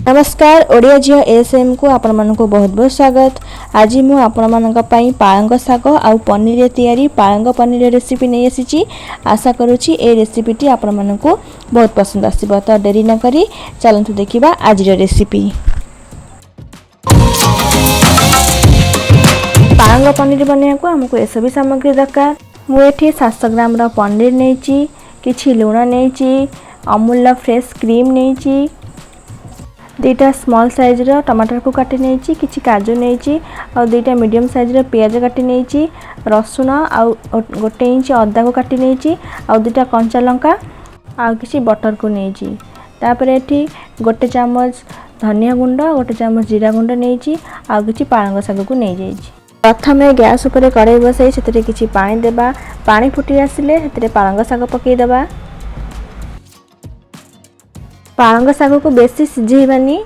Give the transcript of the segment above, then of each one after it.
नमस्कार ओडिया jhia को आपण मानक बहुत बहुत स्वागत। आज मु आपण मानक पई पालंग साग आउ पनीर रे तयारी पालंग पनीर रेसिपी नै आसीची। आशा करूची ए रेसिपीटी आपण मानक बहुत पसंद आसीबो। तो देरी न करी चलंतु देखिबा आज रे रेसिपी। पालंग पनीर बनिया को हमको ए सभी सामग्री दरकार। मु एठी 700 ग्राम रा पनीर नैची, किछि लूण नैची, अमूल फ्रेश क्रीम नैची, दुईटा स्मॉल साइज रो टमाटर को काटी नैची, किछि काजू नैची और दुईटा मीडियम साइज रो प्याज काटी नैची, रसुण आउ गोटे इंच अदा को काटी नैची और दुईटा कंचा लंका आउ किछि बटर को नैची। तापर एठी गोटे चम्मच धनिया गुंड, गोटे चम्मच जीरा गुंड नैची आउ किछि पालंग साग को नै जाइछि। प्रथमे गैस ऊपर कड़ाई बसाई सेतरे किछि पानी देबा। पानी फुटी आसिले सेतरे पालंग साग पकेई देबा। पालंग साग को बेसी सिझेबानी।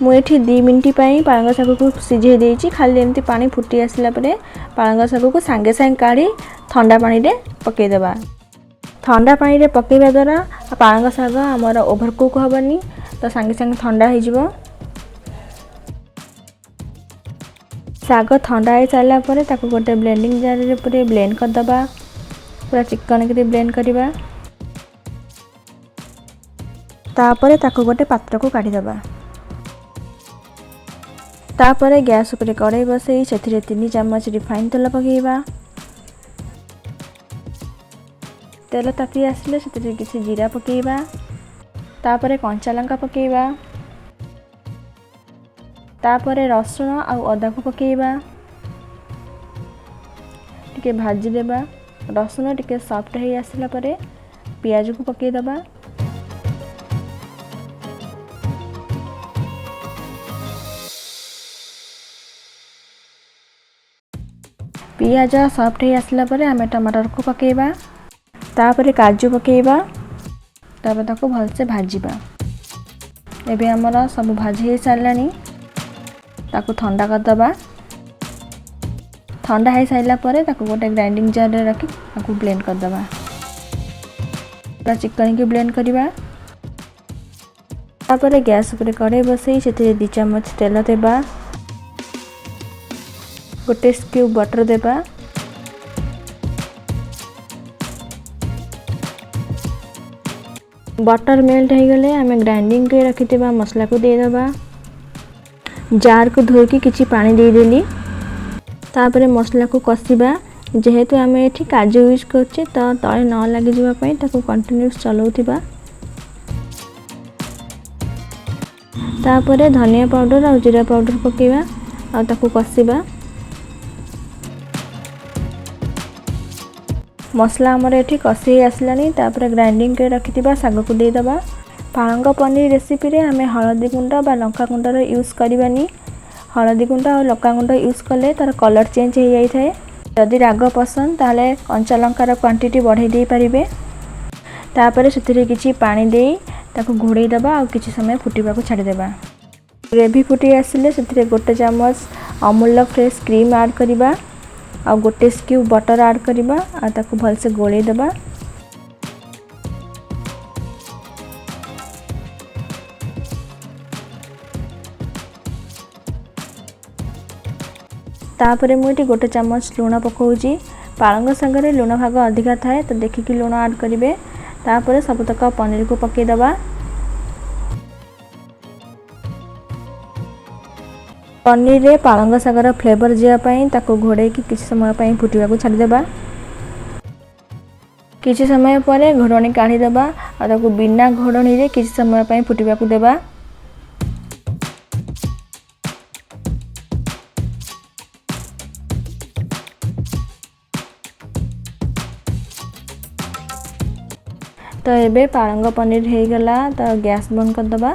मु एठी 2 मिनिट पई पालंग साग को सिझे देइछि। खाली एमती पानी फुटी आसिला परे पालंग साग को संगे संगे काढी ठंडा पानी रे पकेई देबा। ठंडा पानी रे पकेइबा द्वारा पालंग साग हमर ओवरकुक होबनी, तो संगे संगे ठंडा हो जिवो। साग ठंडा हो साला परे ताको गोटे ब्लेंडिंग जार रे पूरे ब्लेंड कर दबा। पूरा चिकन के ब्लेंड करिबा। तापरे ताको गोटे पात्र को काढी दबा। तापरे गैस ऊपर कड़ाई बसई सेथिरे 3 चम्मच रिफाइन तेल पकेइबा। तेल ताती आसिले सेथिरे किछि जीरा पकेइबा। तापरे कंचा लंका पकेइबा। तापरे रसुण आ अदा को पकेइबा। टिके भाजी देबा। रसुण टिके सॉफ्ट हे आसिला परे प्याज को पकेइ दबा। पियाज सॉफ्ट हो आसला परे हमें टमाटर को पकेइबा। तापरे काजू पकेइबा। तापर ताको भलसे भाजीबा। एबे हमर सब भाजी हे सारलानी। ताको ठंडा कर दबा। ठंडा हे साइला परे ताको गोटे ग्राइंडिंग जार रे रखी ताको ब्लेंड कर दबा। पूरा चिकन के ब्लेंड करिबा। तापरे गैस ऊपर कड़ाई बसई सेथिरे 2 चम्मच तेल देबा। गोटे स्क्यूब बटर देबा। बटर मेल्ट हो गले हमें ग्राइंडिंग के रखिथिबा मसला को दे दबा। जार को धोई के किछि पानी दे देली। तापरे मसला को कसिबा। जेहेतु हमें एठी काजू यूज करछे तो तळे न लागि जिवा पई ताको कंटीन्यूअस चलौथिबा। तापरे धनिया पाउडर और जीरा पाउडर पकेइबा और ताको कसिबा। मसला हमर एठी कसी आसलानी। तापर ग्राइंडिंग के रखिथिबा साग को दे दबा। पालंग पनीर रेसिपी रे हमें हळदी गुंड बा लंका गुंड रो यूज करबानी। हळदी गुंड और लंका गुंड यूज कले तार कलर चेंज हो जाई थाए। यदि राग पसंद ताले कंचा लंका रो क्वांटिटी बढ़ाई दे परिबे। तापर सेथिरे किछि पानी देई ताको घोड़े दबा और किछि समय फुटीबा को छाडी देबा। ग्रेवी फुटी आसिले सेथिरे गोटे चम्मच अमूल फ्रेश क्रीम ऐड करिबा और गोटे स्क्यूब बटर ऐड करिबा आ ताको भलसे गोळेई देबा। तापरे मुठी गोटे चम्मच लूण पकाउची। पालंग सागरे लूण भाग अधिका थाए तो देखिकी लूण ऐड करिवे। तापरे सबतक पनीर को पकेई दबा। पनीर रे पालंग सागर फ्लेवर जिया पई ताको घोड़े की किछि समय पई फुटीबा को छाडी देबा। किछि समय परे घोड़णी काढी देबा आ ताको बिना घोड़णी रे किछि समय पई फुटीबा को देबा। तो एबे पालंग पनीर हे गला। तो गैस बंद कर दबा।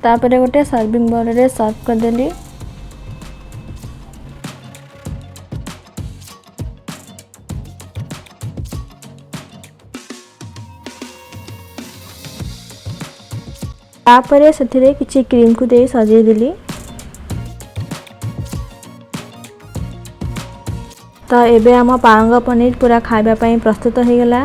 तापरे गोटे सर्विंग बाउल रे सर्व कर देली। तापरे सेथिरे किछि क्रीम को दे सजे देली। तो एबे हम पालंग पनीर पूरा खाइबा पई प्रस्तुत हो गला।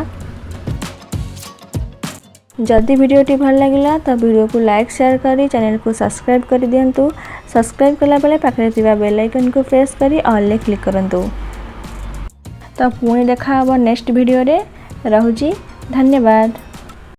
जदि वीडियोटी भल लगिला तो वीडियो को लाइक शेयर करी चैनल को सब्सक्राइब कर दियंतु। सब्सक्राइब कला बेले पाखरे थिबा बेल आइकन को प्रेस करी ऑल ले क्लिक करंतु। तो पुणी देखा हबो नेक्स्ट वीडियो रे। रहूची, धन्यवाद।